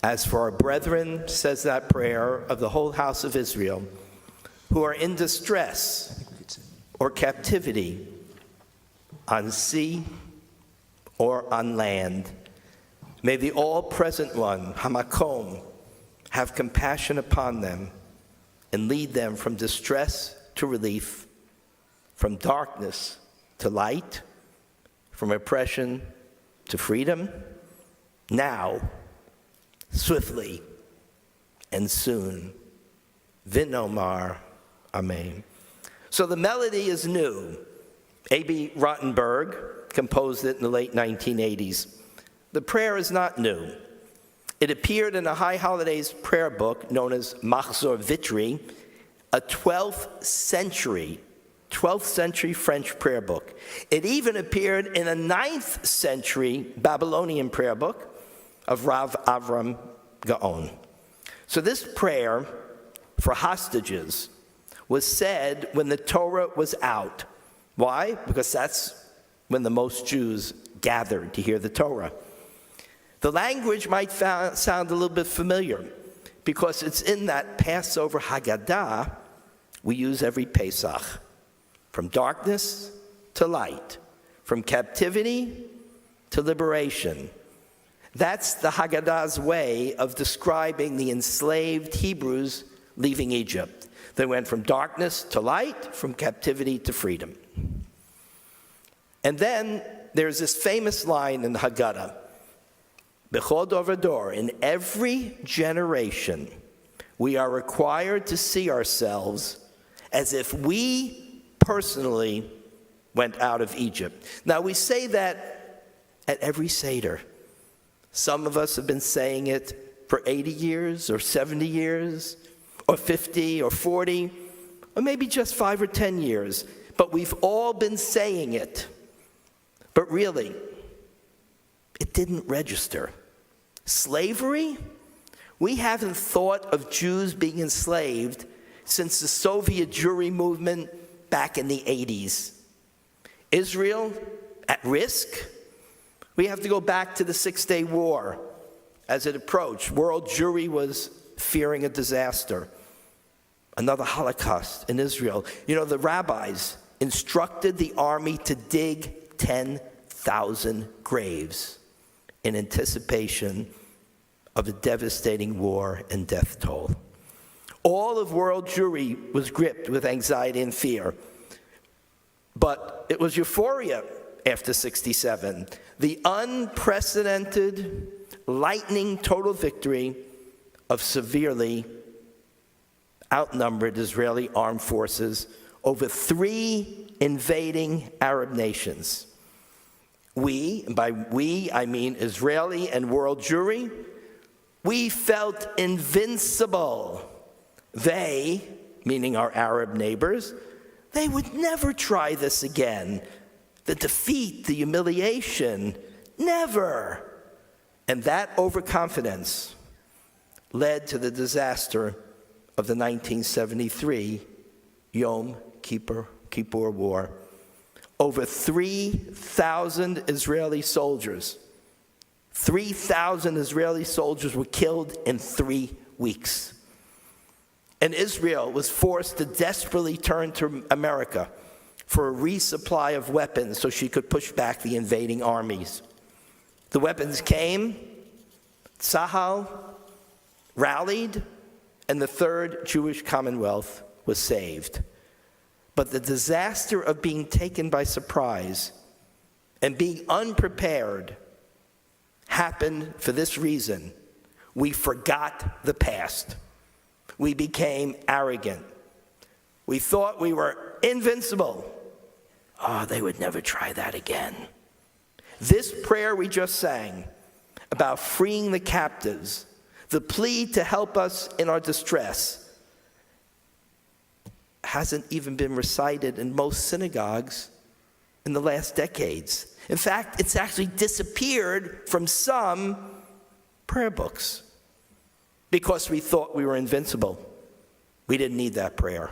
As for our brethren, says that prayer, of the whole house of Israel, who are in distress or captivity on sea or on land, may the all-present one, Hamakom, have compassion upon them and lead them from distress to relief, from darkness to light, from oppression to freedom, now, swiftly, and soon. Vinomar, Amen. So the melody is new. A.B. Rottenberg composed it in the late 1980s. The prayer is not new. It appeared in a High Holidays prayer book known as Machzor Vitry, a 12th century French prayer book. It even appeared in a 9th century Babylonian prayer book of Rav Avram Gaon. So this prayer for hostages was said when the Torah was out. Why? Because that's when the most Jews gathered to hear the Torah. The language might sound a little bit familiar because it's in that Passover Haggadah we use every Pesach. From darkness to light, from captivity to liberation. That's the Haggadah's way of describing the enslaved Hebrews leaving Egypt. They went from darkness to light, from captivity to freedom. And then there's this famous line in the Haggadah, B'chol dor v'dor, in every generation, we are required to see ourselves as if we personally went out of Egypt. Now, we say that at every Seder. Some of us have been saying it for 80 years or 70 years or 50 or 40 or maybe just 5 or 10 years. But we've all been saying it. But really, it didn't register. Slavery? We haven't thought of Jews being enslaved since the Soviet Jewry movement back in the 80s. Israel at risk? We have to go back to the Six-Day War. As it approached, world Jewry was fearing a disaster. Another Holocaust in Israel. You know, the rabbis instructed the army to dig 10,000 graves in anticipation of a devastating war and death toll. All of world Jewry was gripped with anxiety and fear. But it was euphoria after 67. The unprecedented, lightning total victory of severely outnumbered Israeli armed forces over 3 invading Arab nations. We, and by we I mean Israeli and world Jewry, we felt invincible. They, meaning our Arab neighbors, they would never try this again. The defeat, the humiliation, never. And that overconfidence led to the disaster of the 1973 Yom Kippur War. Over 3,000 Israeli soldiers, 3,000 Israeli soldiers were killed in 3 weeks. And Israel was forced to desperately turn to America for a resupply of weapons so she could push back the invading armies. The weapons came, Tzahal rallied, and the Third Jewish Commonwealth was saved. But the disaster of being taken by surprise and being unprepared happened for this reason. We forgot the past. We became arrogant. We thought we were invincible. Oh, they would never try that again. This prayer we just sang about freeing the captives, the plea to help us in our distress, hasn't even been recited in most synagogues in the last decades. In fact, it's actually disappeared from some prayer books because we thought we were invincible. We didn't need that prayer.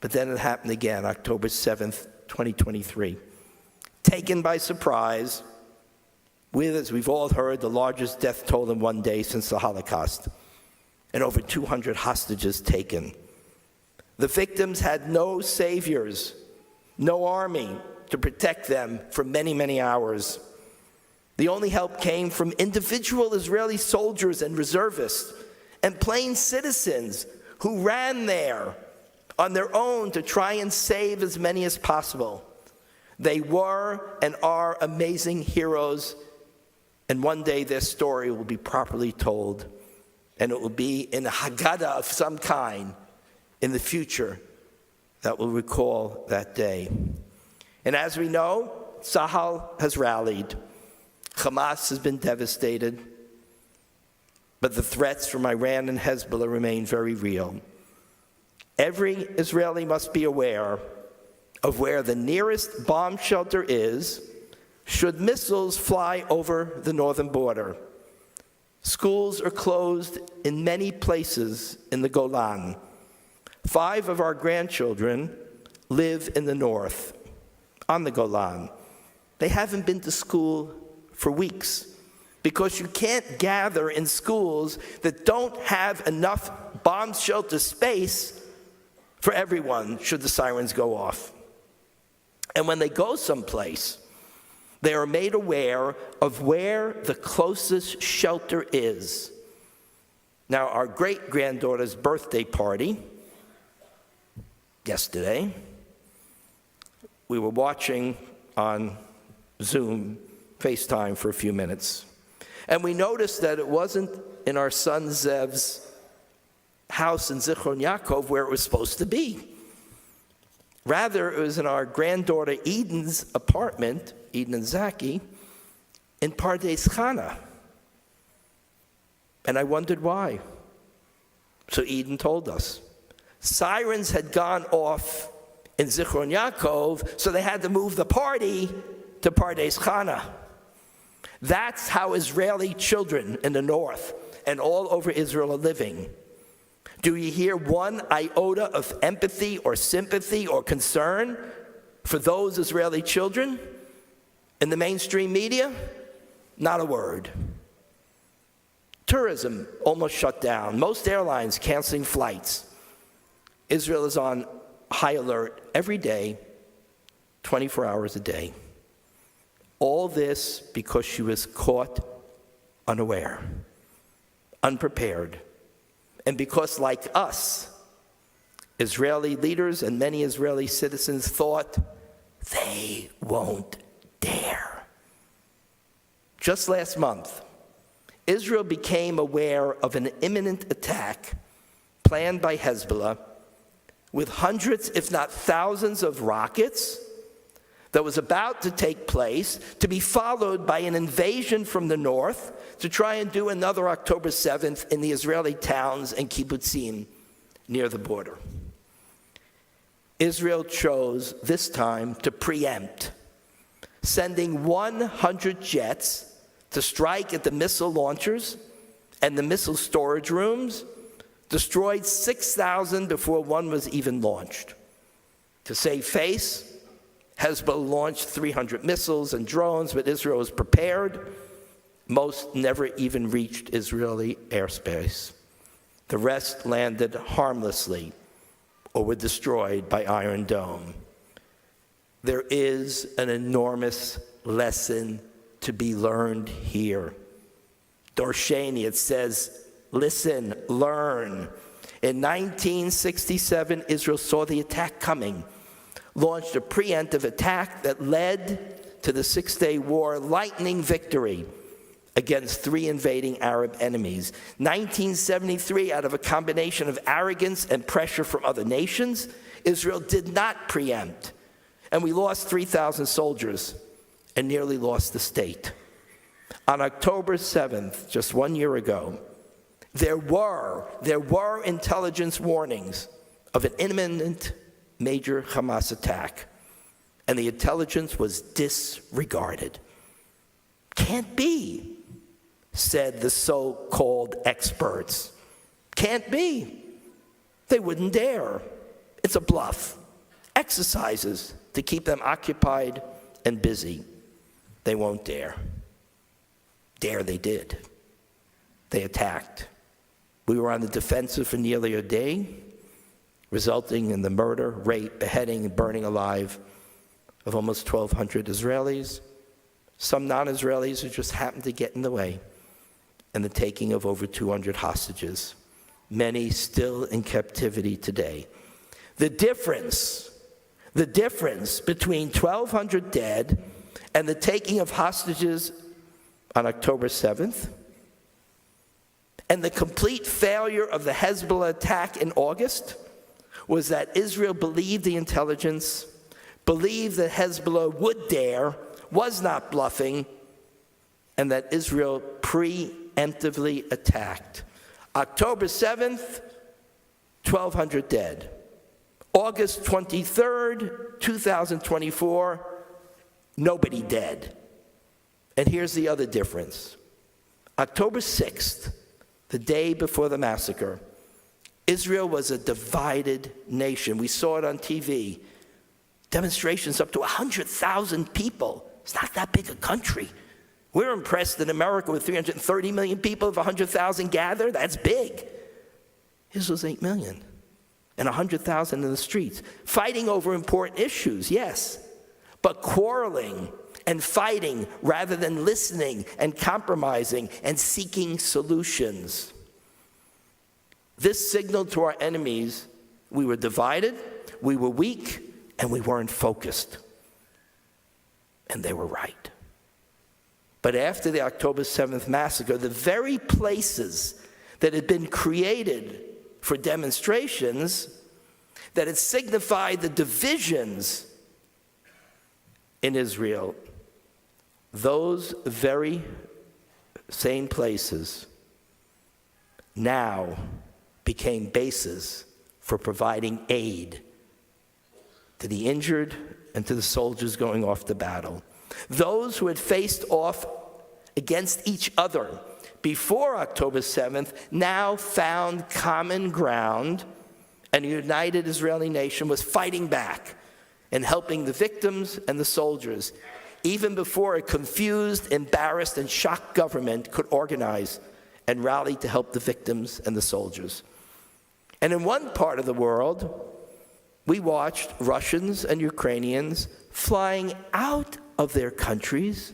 But then it happened again, October 7th, 2023. Taken by surprise, with, as we've all heard, the largest death toll in one day since the Holocaust, and over 200 hostages taken. The victims had no saviors, no army to protect them for many, many hours. The only help came from individual Israeli soldiers and reservists and plain citizens who ran there on their own to try and save as many as possible. They were and are amazing heroes, and one day their story will be properly told, and it will be in a Haggadah of some kind in the future that will recall that day. And as we know, Tzahal has rallied. Hamas has been devastated, but the threats from Iran and Hezbollah remain very real. Every Israeli must be aware of where the nearest bomb shelter is should missiles fly over the northern border. Schools are closed in many places in the Golan. 5 of our grandchildren live in the north, on the Golan. They haven't been to school for weeks because you can't gather in schools that don't have enough bomb shelter space for everyone should the sirens go off. And when they go someplace, they are made aware of where the closest shelter is. Now, our great-granddaughter's birthday party yesterday, we were watching on Zoom, FaceTime for a few minutes. And we noticed that it wasn't in our son Zev's house in Zichron Yaakov where it was supposed to be. Rather, it was in our granddaughter Eden's apartment, Eden and Zaki, in Pardes Chana. And I wondered why. So Eden told us. Sirens had gone off in Zichron Yaakov, so they had to move the party to Pardes Chana. That's how Israeli children in the north and all over Israel are living. Do you hear one iota of empathy or sympathy or concern for those Israeli children in the mainstream media? Not a word. Tourism almost shut down. Most airlines canceling flights. Israel is on high alert every day, 24 hours a day. All this because she was caught unaware, unprepared, and because, like us, Israeli leaders and many Israeli citizens thought they won't dare. Just last month, Israel became aware of an imminent attack planned by Hezbollah with hundreds, if not thousands, of rockets that was about to take place, to be followed by an invasion from the north to try and do another October 7th in the Israeli towns and kibbutzim near the border. Israel chose this time to preempt, sending 100 jets to strike at the missile launchers and the missile storage rooms, destroyed 6,000 before one was even launched. To save face, Hezbollah launched 300 missiles and drones, but Israel was prepared. Most never even reached Israeli airspace. The rest landed harmlessly or were destroyed by Iron Dome. There is an enormous lesson to be learned here. Dorsheni, it says, listen, learn. In 1967, Israel saw the attack coming, launched a preemptive attack that led to the Six-Day War, lightning victory against 3 invading Arab enemies. 1973, out of a combination of arrogance and pressure from other nations, Israel did not preempt, and we lost 3,000 soldiers and nearly lost the state. On October 7th, just 1 year ago, there were intelligence warnings of an imminent major Hamas attack, and the intelligence was disregarded. Can't be, said the so-called experts. Can't be. They wouldn't dare. It's a bluff. Exercises to keep them occupied and busy. They won't dare. Dare they did. They attacked. We were on the defensive for nearly a day, resulting in the murder, rape, beheading, and burning alive of almost 1,200 Israelis, some non-Israelis who just happened to get in the way, and the taking of over 200 hostages, many still in captivity today. The difference between 1,200 dead and the taking of hostages on October 7th and the complete failure of the Hezbollah attack in August was that Israel believed the intelligence, believed that Hezbollah would dare, was not bluffing, and that Israel preemptively attacked. October 7th, 1,200 dead. August 23rd, 2024, nobody dead. And here's the other difference. October 6th, the day before the massacre, Israel was a divided nation. We saw it on TV. Demonstrations up to 100,000 people. It's not that big a country. We're impressed in America with 330 million people. If 100,000 gather, that's big. Israel's 8 million. And 100,000 in the streets. Fighting over important issues, yes. But quarreling and fighting rather than listening and compromising and seeking solutions. This signaled to our enemies we were divided, we were weak, and we weren't focused. And they were right. But after the October 7th massacre, the very places that had been created for demonstrations, that had signified the divisions in Israel, those very same places now became bases for providing aid to the injured and to the soldiers going off to battle. Those who had faced off against each other before October 7th now found common ground, and a united Israeli nation was fighting back and helping the victims and the soldiers, even before a confused, embarrassed, and shocked government could organize and rally to help the victims and the soldiers. And in one part of the world, we watched Russians and Ukrainians flying out of their countries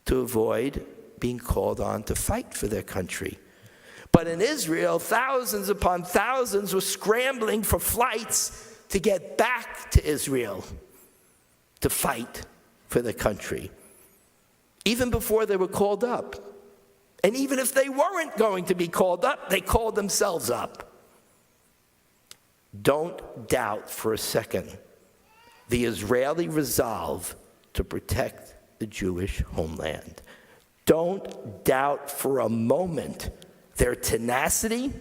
to avoid being called on to fight for their country. But in Israel, thousands upon thousands were scrambling for flights to get back to Israel to fight for their country, even before they were called up. And even if they weren't going to be called up, they called themselves up. Don't doubt for a second the Israeli resolve to protect the Jewish homeland. Don't doubt for a moment their tenacity,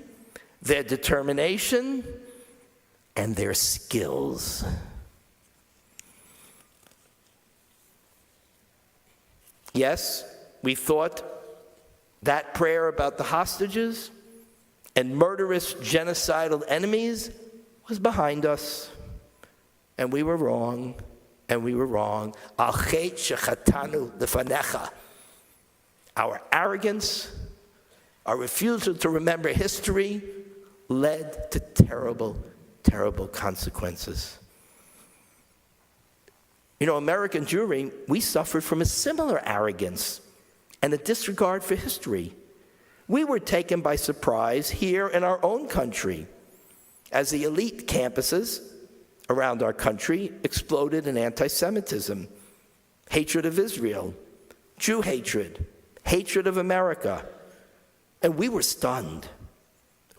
their determination, and their skills. Yes, we thought that prayer about the hostages and murderous genocidal enemies was behind us. And we were wrong, and we were wrong. Al chet shechatanu lefanecha. Our arrogance, our refusal to remember history led to terrible, terrible consequences. You know, American Jewry, we suffered from a similar arrogance and a disregard for history. We were taken by surprise here in our own country as the elite campuses around our country exploded in anti-Semitism, hatred of Israel, Jew hatred, hatred of America. And we were stunned.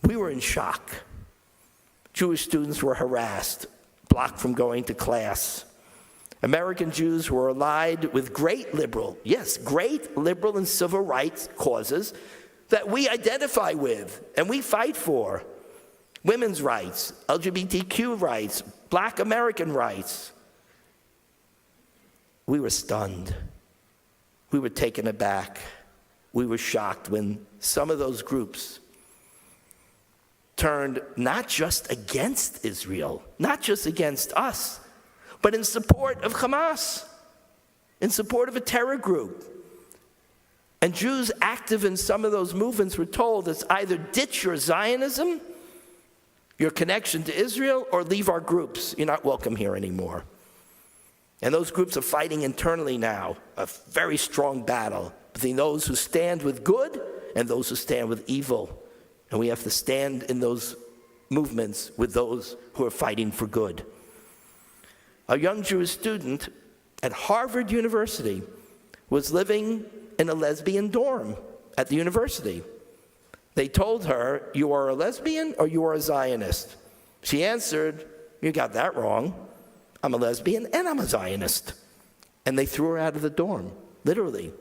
We were in shock. Jewish students were harassed, blocked from going to class. American Jews were allied with great liberal and civil rights causes that we identify with and we fight for. Women's rights, LGBTQ rights, Black American rights. We were stunned. We were taken aback. We were shocked when some of those groups turned not just against Israel, not just against us, but in support of Hamas, in support of a terror group. And Jews active in some of those movements were told it's either ditch your Zionism, your connection to Israel, or leave our groups. You're not welcome here anymore. And those groups are fighting internally now, a very strong battle between those who stand with good and those who stand with evil. And we have to stand in those movements with those who are fighting for good. A young Jewish student at Harvard University was living in a lesbian dorm at the university. They told her, "You are a lesbian or you are a Zionist?" She answered, "You got that wrong. I'm a lesbian and I'm a Zionist." And they threw her out of the dorm, literally.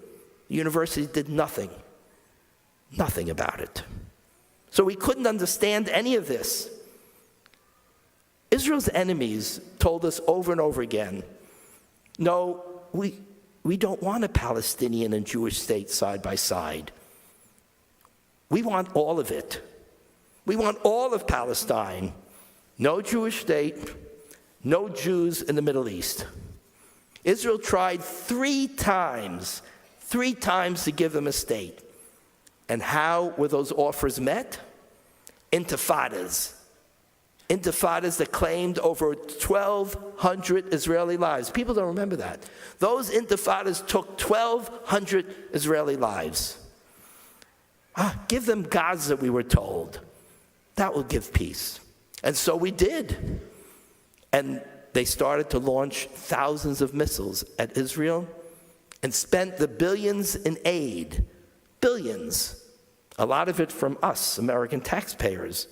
The university did nothing about it. So we couldn't understand any of this. Israel's enemies told us over and over again, no, we don't want a Palestinian and Jewish state side by side. We want all of it. We want all of Palestine. No Jewish state, no Jews in the Middle East. Israel tried three times to give them a state. And how were those offers met? Intifadas. Intifadas that claimed over 1,200 Israeli lives. People don't remember that. Those intifadas took 1,200 Israeli lives. Give them Gaza, we were told. That will give peace. And so we did. And they started to launch thousands of missiles at Israel and spent the billions in aid. Billions. A lot of it from us, American taxpayers.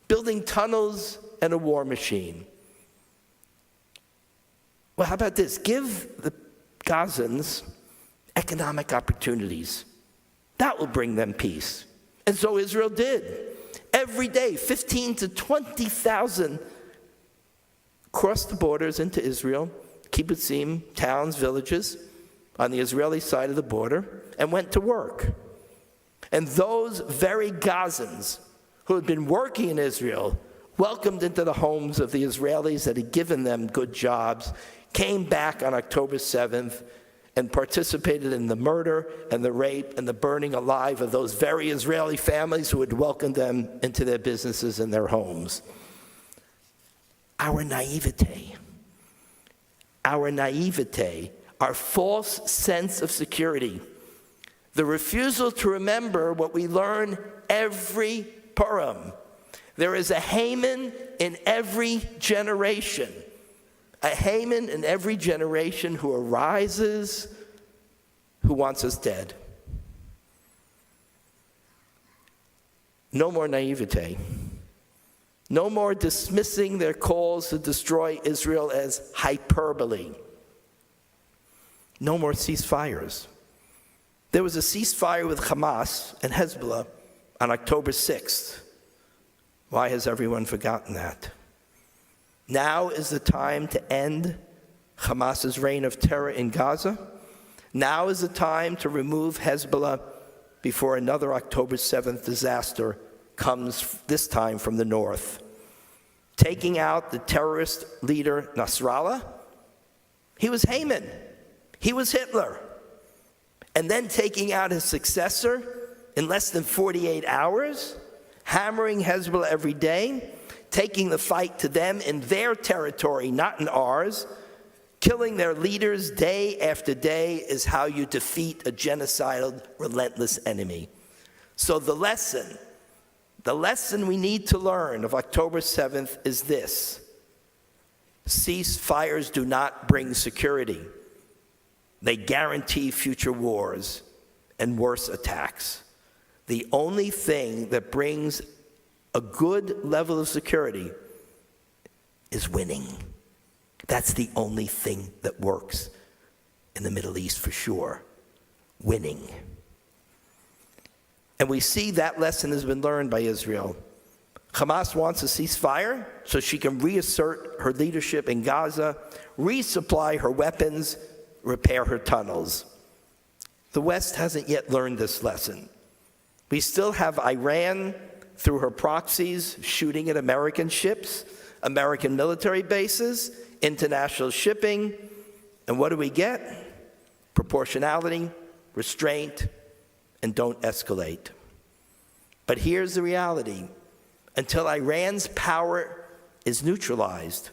Building tunnels and a war machine. Well, how about this? Give the Gazans economic opportunities. That will bring them peace. And so Israel did. Every day, 15 to 20,000 crossed the borders into Israel, kibbutzim, towns, villages, on the Israeli side of the border, and went to work. And those very Gazans who had been working in Israel, welcomed into the homes of the Israelis that had given them good jobs, came back on October 7th and participated in the murder and the rape and the burning alive of those very Israeli families who had welcomed them into their businesses and their homes. Our naivete, our false sense of security, the refusal to remember what we learn every Purim. There is a Haman in every generation. A Haman in every generation who arises, who wants us dead. No more naivete. No more dismissing their calls to destroy Israel as hyperbole. No more ceasefires. There was a ceasefire with Hamas and Hezbollah on October 6th. Why has everyone forgotten that? Now is the time to end Hamas's reign of terror in Gaza. Now is the time to remove Hezbollah before another October 7th disaster comes, this time from the north. Taking out the terrorist leader Nasrallah, he was Haman, he was Hitler. And then taking out his successor in less than 48 hours, hammering Hezbollah every day, taking the fight to them in their territory, not in ours, killing their leaders day after day is how you defeat a genocidal, relentless enemy. So the lesson we need to learn of October 7th is this: ceasefires do not bring security. They guarantee future wars and worse attacks. The only thing that brings a good level of security is winning. That's the only thing that works in the Middle East for sure. Winning. And we see that lesson has been learned by Israel. Hamas wants a ceasefire so she can reassert her leadership in Gaza, resupply her weapons, repair her tunnels. The West hasn't yet learned this lesson. We still have Iran, through her proxies, shooting at American ships, American military bases, international shipping. And what do we get? Proportionality, restraint, and don't escalate. But here's the reality. Until Iran's power is neutralized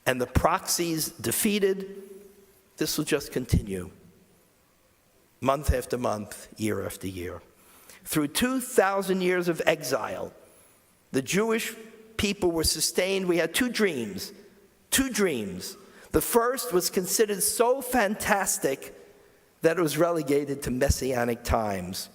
and the proxies defeated, this will just continue, month after month, year after year. Through 2,000 years of exile, the Jewish people were sustained. We had two dreams. The first was considered so fantastic that it was relegated to messianic times.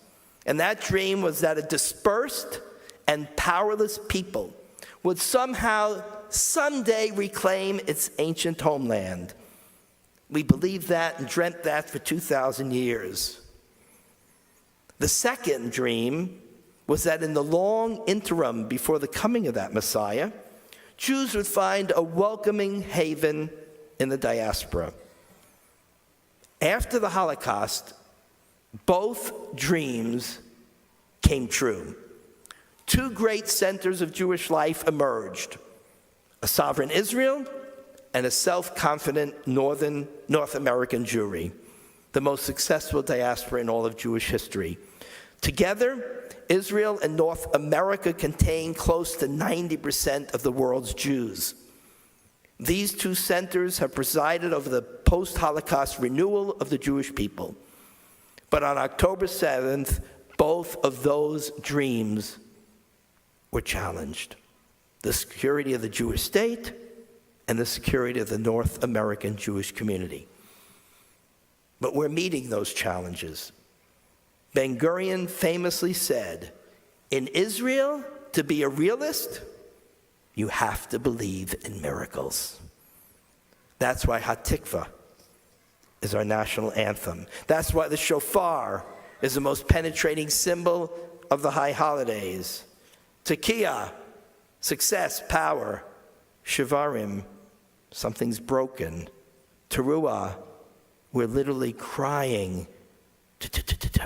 And that dream was that a dispersed and powerless people would somehow, someday reclaim its ancient homeland. We believed that and dreamt that for 2,000 years. The second dream was that in the long interim before the coming of that Messiah, Jews would find a welcoming haven in the diaspora. After the Holocaust, both dreams came true. Two great centers of Jewish life emerged: a sovereign Israel and a self-confident North American Jewry, the most successful diaspora in all of Jewish history. Together, Israel and North America contain close to 90% of the world's Jews. These two centers have presided over the post-Holocaust renewal of the Jewish people. But on October 7th, both of those dreams were challenged: the security of the Jewish state and the security of the North American Jewish community. But we're meeting those challenges. Ben-Gurion famously said, "In Israel, to be a realist, you have to believe in miracles." That's why Hatikvah is our national anthem. That's why the shofar is the most penetrating symbol of the high holidays. Tekiah, success, power. Shivarim, something's broken. Teruah, we're literally crying.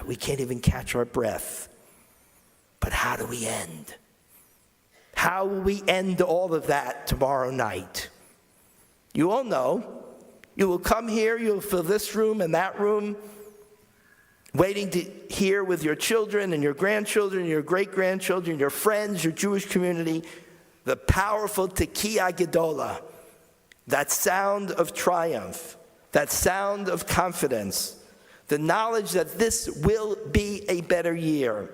We can't even catch our breath. But how do we end? How will we end all of that tomorrow night? You all know. You will come here, you'll fill this room and that room, waiting to hear with your children and your grandchildren, your great-grandchildren, your friends, your Jewish community, the powerful Tekiah Gedolah, that sound of triumph, that sound of confidence, the knowledge that this will be a better year.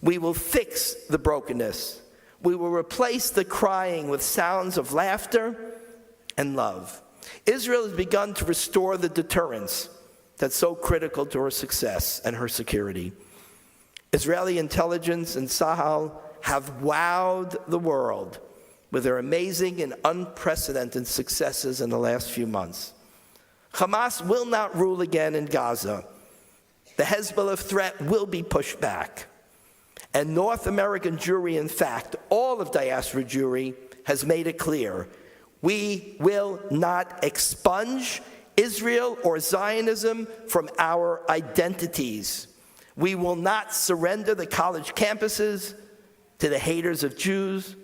We will fix the brokenness. We will replace the crying with sounds of laughter and love. Israel has begun to restore the deterrence that's so critical to her success and her security. Israeli intelligence and Tzahal have wowed the world with their amazing and unprecedented successes in the last few months. Hamas will not rule again in Gaza. The Hezbollah threat will be pushed back. And North American Jewry, in fact, all of diaspora Jewry, has made it clear: we will not expunge Israel or Zionism from our identities. We will not surrender the college campuses to the haters of Jews,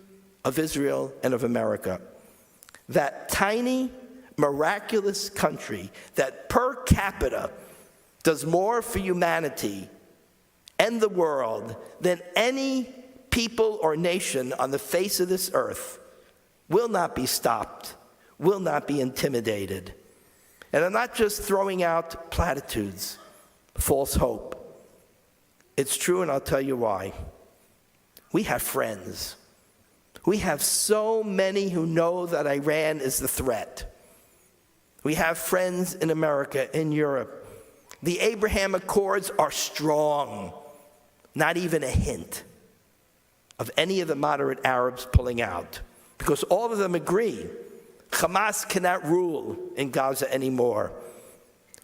of Israel, and of America. That tiny, miraculous country that per capita does more for humanity and the world than any people or nation on the face of this earth will not be stopped, will not be intimidated. And I'm not just throwing out platitudes, false hope. It's true, and I'll tell you why. We have friends. We have so many who know that Iran is the threat. We have friends in America, in Europe. The Abraham Accords are strong. Not even a hint of any of the moderate Arabs pulling out, because all of them agree Hamas cannot rule in Gaza anymore.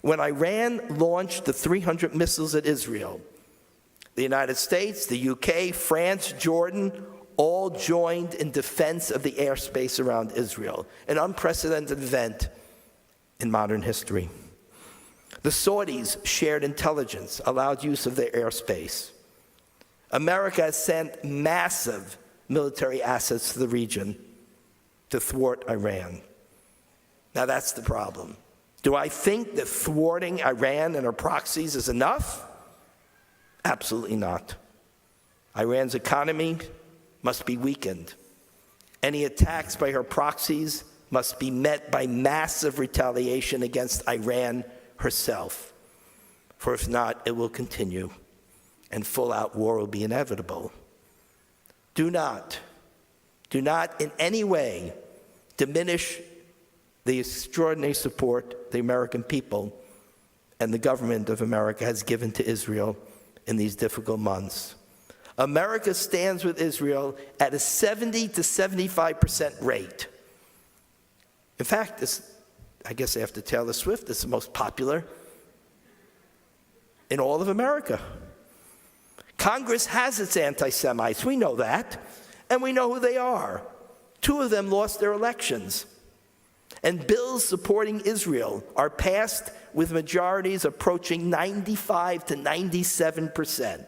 When Iran launched the 300 missiles at Israel, the United States, the UK, France, Jordan, all joined in defense of the airspace around Israel, an unprecedented event in modern history. The Saudis shared intelligence, allowed use of their airspace. America has sent massive military assets to the region to thwart Iran. Now that's the problem. Do I think that thwarting Iran and her proxies is enough? Absolutely not. Iran's economy must be weakened. Any attacks by her proxies must be met by massive retaliation against Iran herself. For if not, it will continue, and full-out war will be inevitable. Do not in any way diminish the extraordinary support the American people and the government of America has given to Israel in these difficult months. America stands with Israel at a 70 to 75% rate. In fact, I guess after Taylor Swift, it's the most popular in all of America. Congress has its anti-Semites. We know that, and we know who they are. 2 of them lost their elections. And bills supporting Israel are passed with majorities approaching 95 to 97%.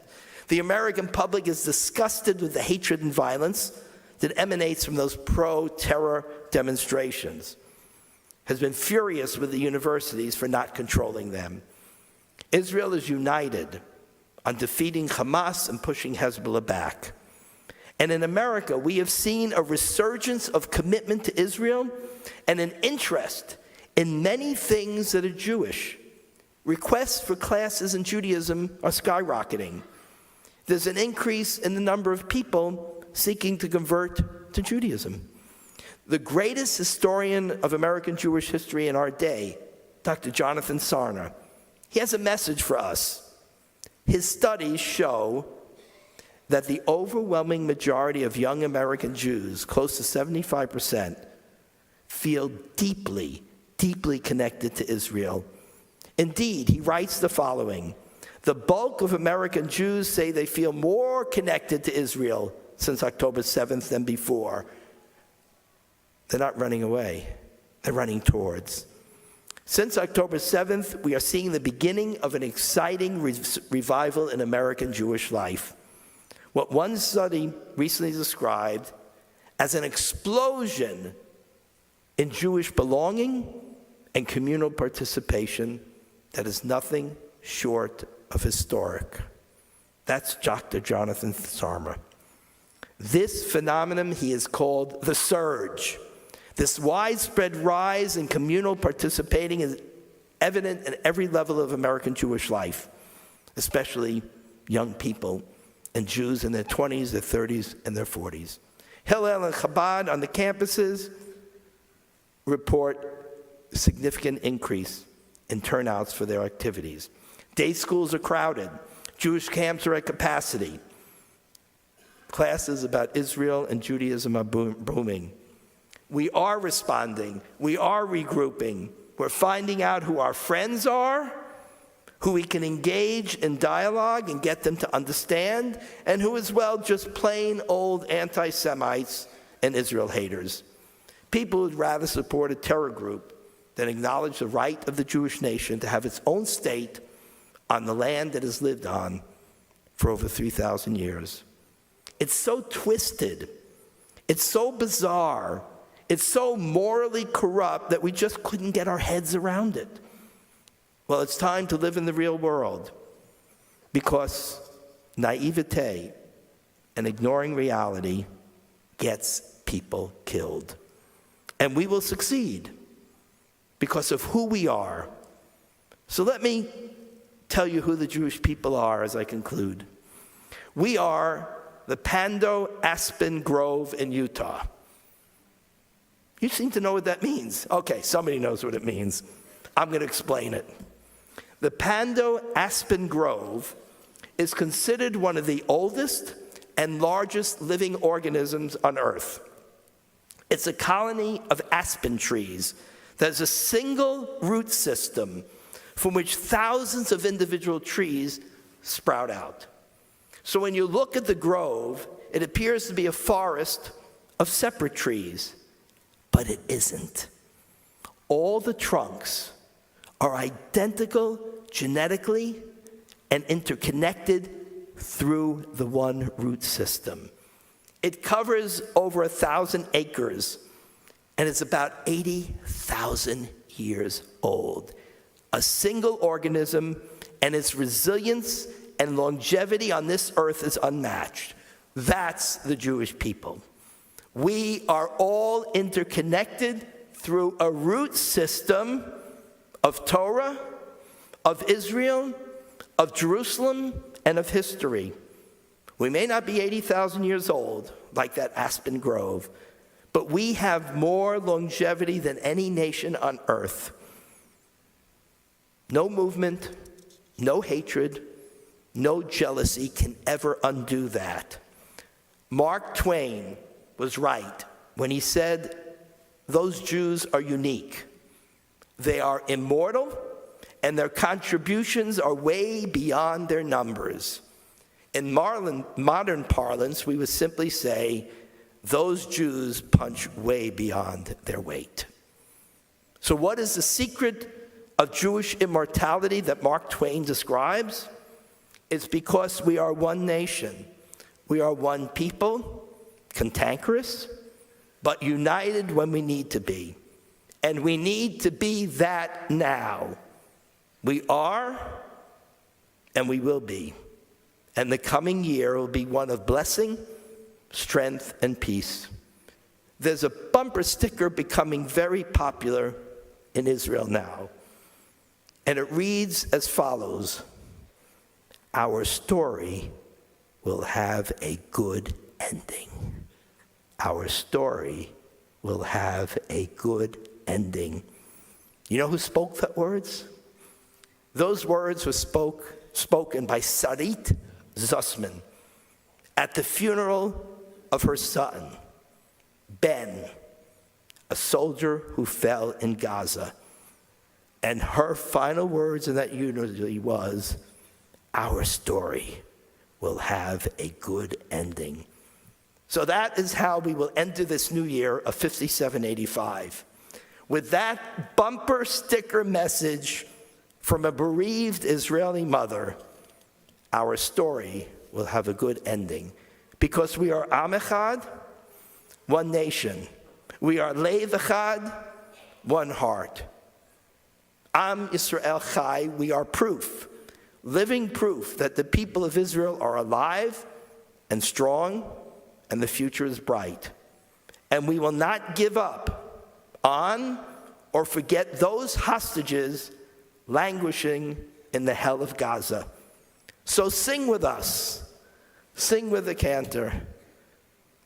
The American public is disgusted with the hatred and violence that emanates from those pro-terror demonstrations, has been furious with the universities for not controlling them. Israel is united on defeating Hamas and pushing Hezbollah back. And in America, we have seen a resurgence of commitment to Israel and an interest in many things that are Jewish. Requests for classes in Judaism are skyrocketing. There's an increase in the number of people seeking to convert to Judaism. The greatest historian of American Jewish history in our day, Dr. Jonathan Sarna, he has a message for us. His studies show that the overwhelming majority of young American Jews, close to 75%, feel deeply, deeply connected to Israel. Indeed, he writes the following: the bulk of American Jews say they feel more connected to Israel since October 7th than before. They're not running away. They're running towards. Since October 7th, we are seeing the beginning of an exciting revival in American Jewish life. What one study recently described as an explosion in Jewish belonging and communal participation that is nothing short of historic. That's Dr. Jonathan Sarna. This phenomenon he has called the surge. This widespread rise in communal participating is evident at every level of American Jewish life, especially young people and Jews in their 20s, their 30s, and their 40s. Hillel and Chabad on the campuses report a significant increase in turnouts for their activities. Day schools are crowded. Jewish camps are at capacity. Classes about Israel and Judaism are booming. We are responding. We are regrouping. We're finding out who our friends are, who we can engage in dialogue and get them to understand, and who as well just plain old anti-Semites and Israel haters. People who'd rather support a terror group than acknowledge the right of the Jewish nation to have its own state on the land it has lived on for over 3,000 years. It's so twisted. It's so bizarre. It's so morally corrupt that we just couldn't get our heads around it. Well, it's time to live in the real world, because naivete and ignoring reality gets people killed. And we will succeed because of who we are. So let me tell you who the Jewish people are as I conclude. We are the Pando Aspen Grove in Utah. You seem to know what that means. Okay, somebody knows what it means. I'm going to explain it. The Pando Aspen Grove is considered one of the oldest and largest living organisms on Earth. It's a colony of aspen trees that has a single root system from which thousands of individual trees sprout out. So when you look at the grove, it appears to be a forest of separate trees, but it isn't. All the trunks are identical genetically and interconnected through the one root system. It covers over 1,000 acres, and it's about 80,000 years old. A single organism, and its resilience and longevity on this earth is unmatched. That's the Jewish people. We are all interconnected through a root system of Torah, of Israel, of Jerusalem, and of history. We may not be 80,000 years old, like that aspen grove, but we have more longevity than any nation on earth. No movement, no hatred, no jealousy can ever undo that. Mark Twain was right when he said, those Jews are unique. They are immortal, and their contributions are way beyond their numbers. In modern parlance, we would simply say, those Jews punch way beyond their weight. So what is the secret of Jewish immortality that Mark Twain describes? It's because we are one nation. We are one people, cantankerous, but united when we need to be. And we need to be that now. We are, and we will be. And the coming year will be one of blessing, strength, and peace. There's a bumper sticker becoming very popular in Israel now. And it reads as follows: our story will have a good ending. Our story will have a good ending. You know who spoke those words? Those words were spoken by Sarit Zussman at the funeral of her son, Ben, a soldier who fell in Gaza. And her final words in that eulogy was, our story will have a good ending. So that is how we will enter this new year of 5785. With that bumper sticker message from a bereaved Israeli mother, our story will have a good ending. Because we are Am Echad, one nation. We are Lev Echad, one heart. Am Yisrael Chai, we are proof, living proof that the people of Israel are alive and strong, and the future is bright. And we will not give up on or forget those hostages languishing in the hell of Gaza. So sing with us. Sing with the cantor.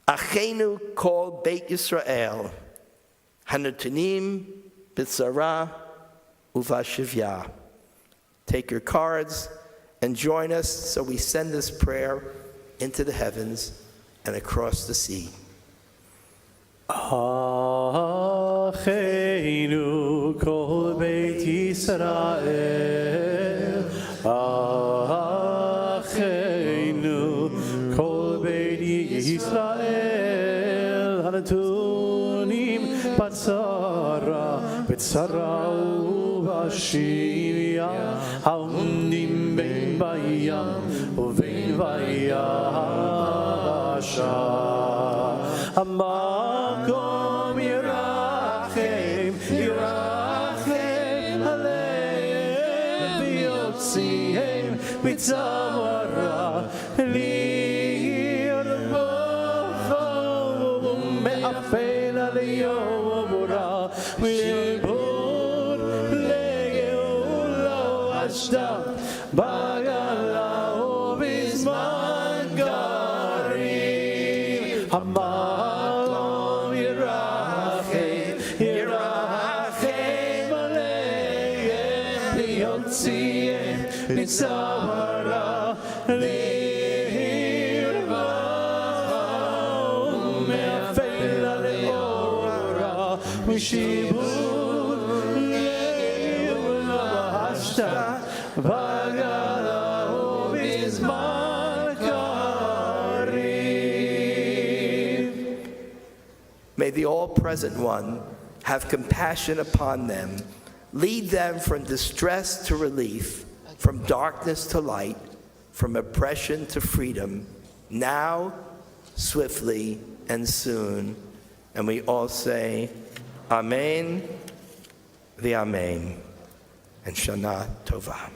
Achenu kol Beit Yisrael, hanutanim b'tzara uvashivya. Take your cards and join us so we send this prayer into the heavens and across the sea. Achenu kol Beit Yisrael, Achenu kol Beit Yisrael, hanatunim b'tzara uvashivya, haumdim bein bayam uvein vayabasha. Hamakom yirachem, yirachem aleim, v'yotzihem mitzamara, lirbocho me'afel aliyobura, v'yibur le'geulo ashdam, bagala u'bizman garim. Hamakom yirachem, yirachem aleim, v'yotzihem mitzamara, lirbocho me'afel aliyobura, v'yibur le'geulo ashdam, bagala u'bizman garim. May the all-present one have compassion upon them, lead them from distress to relief, from darkness to light, from oppression to freedom, now, swiftly, and soon. And we all say, Amen, the Amen, and Shana Tova.